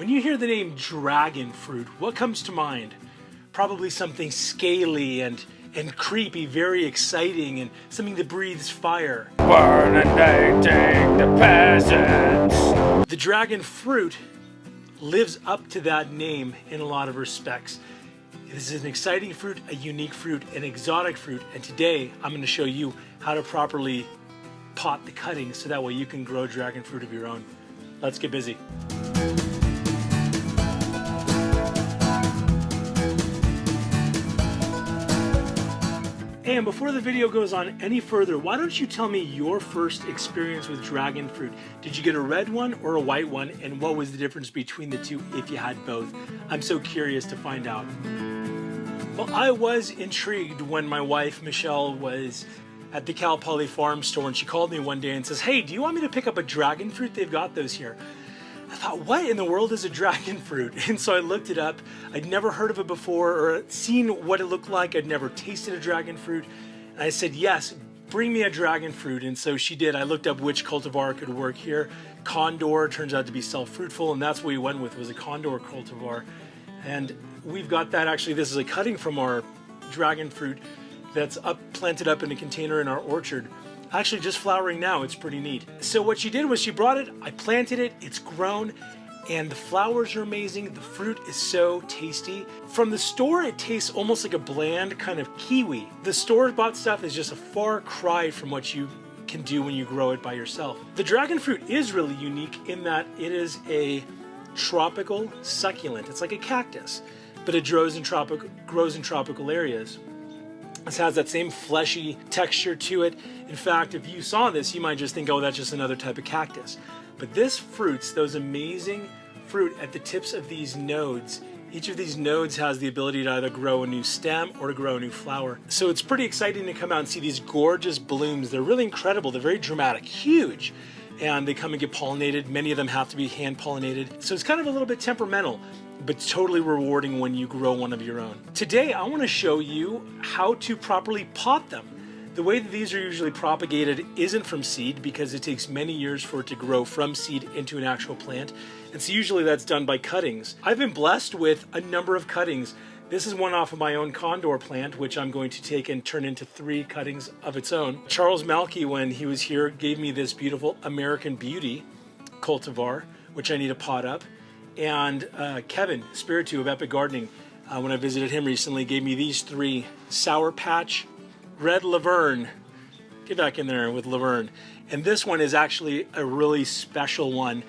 When you hear the name dragon fruit, what comes to mind? Probably something scaly and creepy, very exciting, and something that breathes fire. Burning the peasants. The dragon fruit lives up to that name in a lot of respects. This is an exciting fruit, a unique fruit, an exotic fruit, and today I'm going to show you how to properly pot the cuttings so that way you can grow dragon fruit of your own. Let's get busy. And before the video goes on any further, why don't you tell me your first experience with dragon fruit? Did you get a red one or a white one? And what was the difference between the two if you had both? I'm so curious to find out. Well, I was intrigued when my wife, Michelle, was at the Cal Poly Farm store and she called me one day and says, "Hey, do you want me to pick up a dragon fruit? They've got those here." I thought, what in the world is a dragon fruit? And so I looked it up. I'd never heard of it before or seen what it looked like. I'd never tasted a dragon fruit. And I said, yes, bring me a dragon fruit. And so she did. I looked up which cultivar could work here. Condor turns out to be self-fruitful, and that's what we went with, was a Condor cultivar. And we've got that. Actually, this is a cutting from our dragon fruit that's planted up in a container in our orchard. Actually just flowering now. It's pretty neat. So what she did was she brought it, I planted it, it's grown, and the flowers are amazing. The fruit is so tasty. From the store, it tastes almost like a bland kind of kiwi. The store-bought stuff is just a far cry from what you can do when you grow it by yourself. The dragon fruit is really unique in that it is a tropical succulent. It's like a cactus, but it grows in tropical areas. This has that same fleshy texture to it. In fact, if you saw this, you might just think, oh, that's just another type of cactus. But this fruits, those amazing fruit at the tips of these nodes, each of these nodes has the ability to either grow a new stem or to grow a new flower. So it's pretty exciting to come out and see these gorgeous blooms. They're really incredible. They're very dramatic, huge. And they come and get pollinated. Many of them have to be hand pollinated. So it's kind of a little bit temperamental, but totally rewarding when you grow one of your own. Today, I want to show you how to properly pot them. The way that these are usually propagated isn't from seed because it takes many years for it to grow from seed into an actual plant. And so usually that's done by cuttings. I've been blessed with a number of cuttings. This is one off of my own Condor plant, which I'm going to take and turn into 3 cuttings of its own. Charles Malky, when he was here, gave me this beautiful American Beauty cultivar, which I need to pot up. And Kevin Spiritu of Epic Gardening, when I visited him recently, gave me these 3: Sour Patch, Red Laverne, get back in there with Laverne, and this one is actually a really special one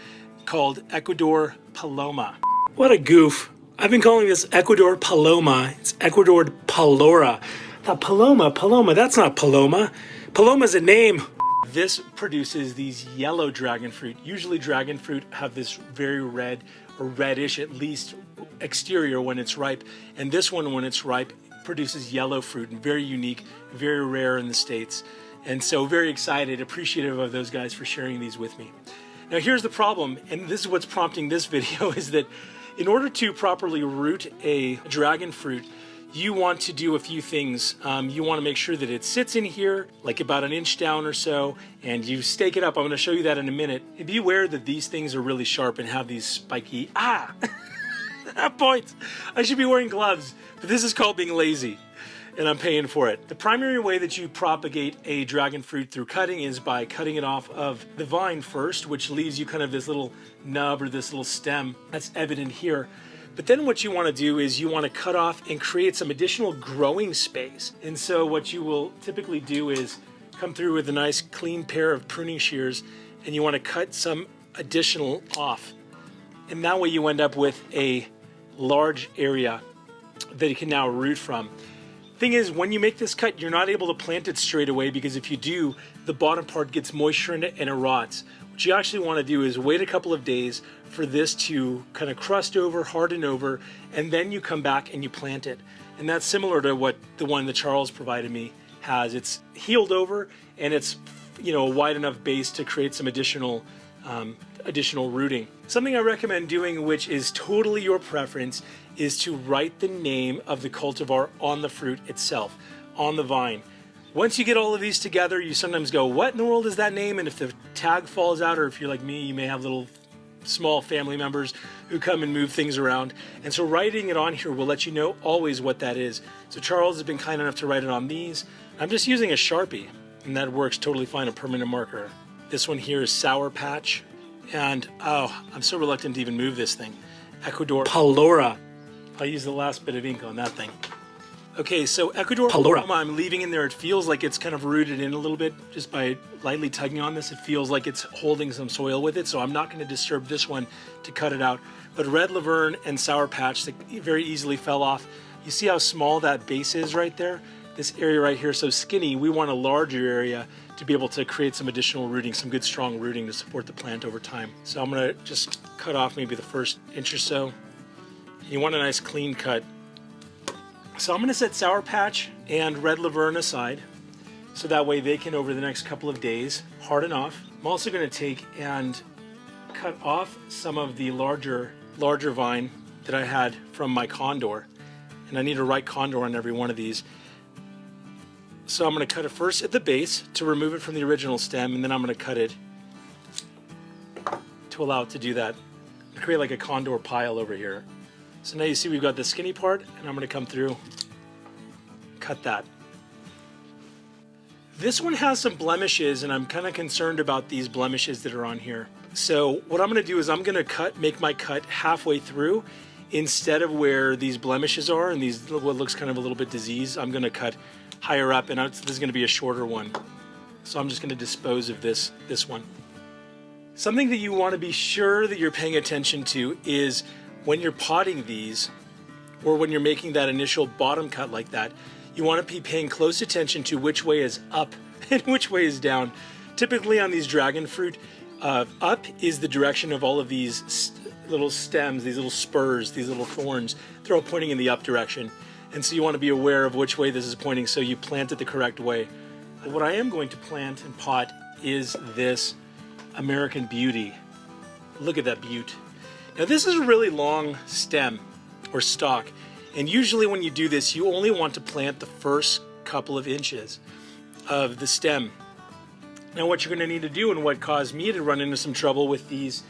called Ecuador Paloma. What a goof. I've been calling this Ecuador Paloma. It's Ecuador Palora. I thought Paloma, that's not Paloma. Paloma's a name. This produces these yellow dragon fruit. Usually dragon fruit have this very red or reddish at least exterior when it's ripe. And this one, when it's ripe, produces yellow fruit, and very unique, very rare in the States. And so very excited, appreciative of those guys for sharing these with me. Now here's the problem, and this is what's prompting this video, is that in order to properly root a dragon fruit, you want to do a few things. You want to make sure that it sits in here, like about an inch down or so, and you stake it up. I'm going to show you that in a minute. And be aware that these things are really sharp and have these spiky, that point. I should be wearing gloves, but this is called being lazy, and I'm paying for it. The primary way that you propagate a dragon fruit through cutting is by cutting it off of the vine first, which leaves you kind of this little nub or this little stem that's evident here. But then what you want to do is you want to cut off and create some additional growing space. And so what you will typically do is come through with a nice clean pair of pruning shears, and you want to cut some additional off. And that way you end up with a large area that you can now root from. Thing is, when you make this cut, you're not able to plant it straight away, because if you do, the bottom part gets moisture in it and it rots. What you actually want to do is wait a couple of days for this to kind of crust over, harden over, and then you come back and you plant it. And that's similar to what the one that Charles provided me has. It's healed over, and it's, you know, a wide enough base to create some additional rooting. Something I recommend doing, which is totally your preference, is to write the name of the cultivar on the fruit itself, on the vine. Once you get all of these together, you sometimes go, what in the world is that name? And if the tag falls out, or if you're like me, you may have little small family members who come and move things around. And so writing it on here will let you know always what that is. So Charles has been kind enough to write it on these. I'm just using a Sharpie, and that works totally fine, a permanent marker. This one here is Sour Patch. And, oh, I'm so reluctant to even move this thing. Ecuador Palora. I'll use the last bit of ink on that thing. Okay, so Ecuador Palora, I'm leaving in there. It feels like it's kind of rooted in a little bit just by lightly tugging on this. It feels like it's holding some soil with it, so I'm not going to disturb this one to cut it out. But Red Laverne and Sour Patch, they very easily fell off. You see how small that base is right there? This area right here, so skinny. We want a larger area to be able to create some additional rooting, some good strong rooting to support the plant over time. So I'm going to just cut off maybe the first inch or so. You want a nice clean cut. So I'm going to set Sour Patch and Red Laverne aside, so that way they can, over the next couple of days, harden off. I'm also going to take and cut off some of the larger vine that I had from my condor, and I need a right condor on every one of these. So I'm going to cut it first at the base to remove it from the original stem, and then I'm going to cut it to allow it to do that. Create like a condor pile over here. So now you see we've got the skinny part, and I'm going to come through, cut that. This one has some blemishes, and I'm kind of concerned about these blemishes that are on here. So what I'm going to do is I'm going to make my cut halfway through instead of where these blemishes are and these what looks kind of a little bit diseased. I'm going to cut higher up, and this is going to be a shorter one. So I'm just going to dispose of this one. Something that you want to be sure that you're paying attention to is when you're potting these, or when you're making that initial bottom cut like that, you want to be paying close attention to which way is up and which way is down. Typically on these dragon fruit, up is the direction of all of these little stems, these little spurs, these little thorns. They're all pointing in the up direction. And so you want to be aware of which way this is pointing so you plant it the correct way. But what I am going to plant and pot is this American Beauty. Look at that beaut. Now this is a really long stem or stalk, and usually when you do this you only want to plant the first couple of inches of the stem. Now what you're going to need to do, and what caused me to run into some trouble with these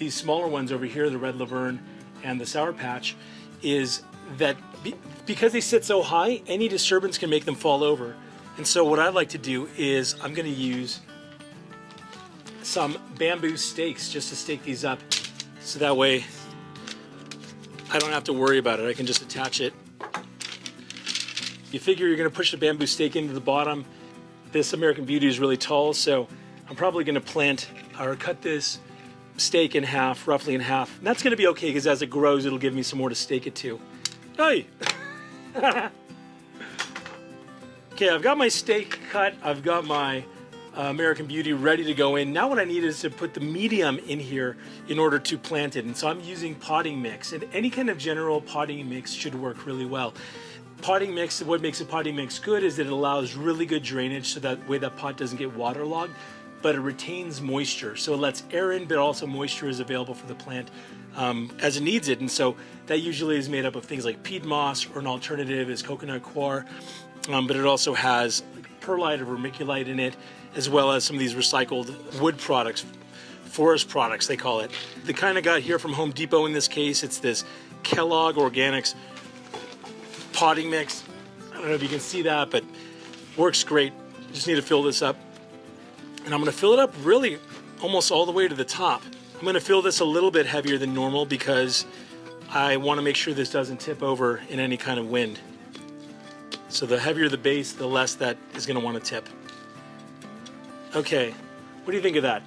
smaller ones over here, the Red Laverne and the Sour Patch, is that because they sit so high, any disturbance can make them fall over. And so what I like to do is I'm going to use some bamboo stakes just to stake these up. So that way I don't have to worry about it. I can just attach it. You figure you're going to push the bamboo stake into the bottom. This American Beauty is really tall, so I'm probably going to plant or cut this stake in half, roughly in half. And that's going to be okay because as it grows, it'll give me some more to stake it to. Hey! Okay, I've got my stake cut. I've got my American Beauty ready to go in. Now what I need is to put the medium in here in order to plant it. And so I'm using potting mix, and any kind of general potting mix should work really well. Potting mix, what makes a potting mix good is that it allows really good drainage so that way that pot doesn't get waterlogged, but it retains moisture. So it lets air in, but also moisture is available for the plant as it needs it. And so that usually is made up of things like peat moss, or an alternative is coconut coir, but it also has perlite or vermiculite in it, as well as some of these recycled wood products, forest products they call it. The kind I got here from Home Depot in this case, it's this Kellogg Organics potting mix. I don't know if you can see that, but works great. Just need to fill this up. And I'm going to fill it up really almost all the way to the top. I'm going to fill this a little bit heavier than normal because I want to make sure this doesn't tip over in any kind of wind. So the heavier the base, the less that is going to want to tip. Okay, what do you think of that?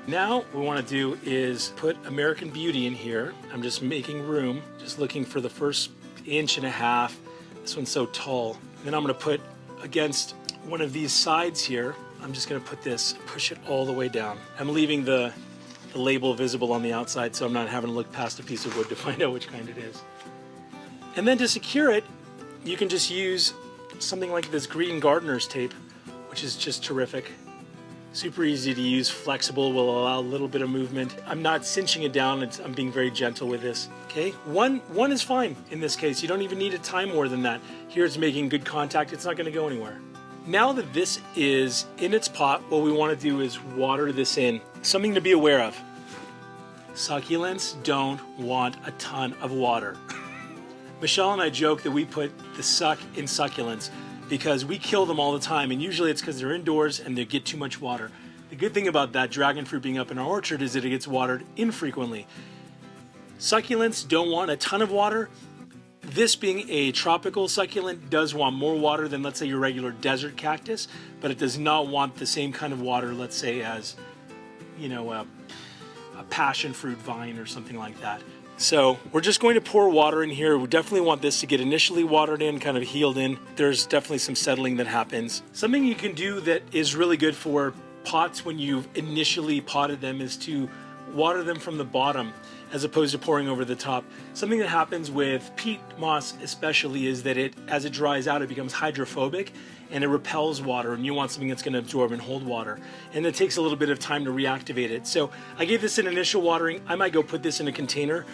Now what we want to do is put American Beauty in here. I'm just making room, just looking for the first inch and a half. This one's so tall. And then I'm going to put against one of these sides here, I'm just going to put this, push it all the way down. I'm leaving the label visible on the outside so I'm not having to look past a piece of wood to find out which kind it is. And then to secure it, you can just use something like this green gardener's tape, which is just terrific. Super easy to use, flexible, will allow a little bit of movement. I'm not cinching it down, I'm being very gentle with this. Okay, one is fine in this case. You don't even need to tie more than that. Here it's making good contact, it's not going to go anywhere. Now that this is in its pot, what we want to do is water this in. Something to be aware of. Succulents don't want a ton of water. Michelle and I joke that we put the suck in succulents because we kill them all the time, and usually it's because they're indoors and they get too much water. The good thing about that dragon fruit being up in our orchard is that it gets watered infrequently. Succulents don't want a ton of water. This being a tropical succulent does want more water than, let's say, your regular desert cactus, but it does not want the same kind of water, let's say, as, you know, a passion fruit vine or something like that. So we're just going to pour water in here. We definitely want this to get initially watered in, kind of healed in. There's definitely some settling that happens. Something you can do that is really good for pots when you've initially potted them is to water them from the bottom as opposed to pouring over the top. Something that happens with peat moss especially is that as it dries out, it becomes hydrophobic and it repels water, and you want something that's going to absorb and hold water. And it takes a little bit of time to reactivate it. So I gave this an initial watering. I might go put this in a container.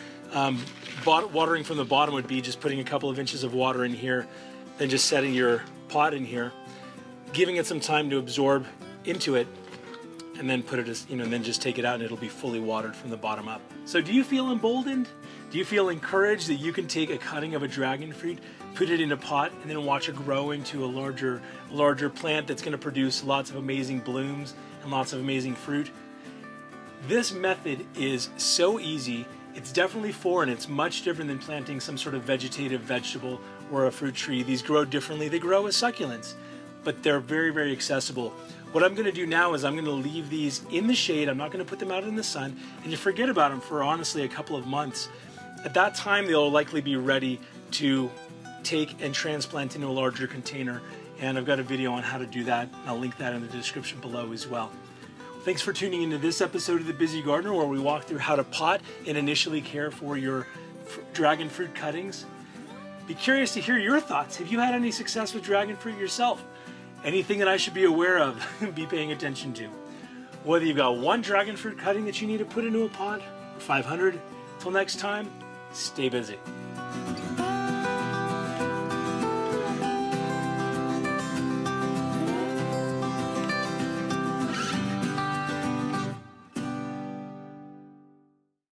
Watering from the bottom would be just putting a couple of inches of water in here, then just setting your pot in here, giving it some time to absorb into it, and then put it as, and then just take it out and it'll be fully watered from the bottom up. So do you feel emboldened? Do you feel encouraged that you can take a cutting of a dragon fruit, put it in a pot, and then watch it grow into a larger plant that's going to produce lots of amazing blooms and lots of amazing fruit? This method is so easy. It's definitely foreign. It's much different than planting some sort of vegetative vegetable or a fruit tree. These grow differently. They grow as succulents, but they're very, very accessible. What I'm going to do now is I'm going to leave these in the shade. I'm not going to put them out in the sun, and you forget about them for honestly a couple of months. At that time, they'll likely be ready to take and transplant into a larger container, and I've got a video on how to do that, and I'll link that in the description below as well. Thanks for tuning into this episode of The Busy Gardener, where we walk through how to pot and initially care for your dragon fruit cuttings. Be curious to hear your thoughts. Have you had any success with dragon fruit yourself? Anything that I should be aware of and be paying attention to? Whether you've got one dragon fruit cutting that you need to put into a pot, or 500, till next time, stay busy.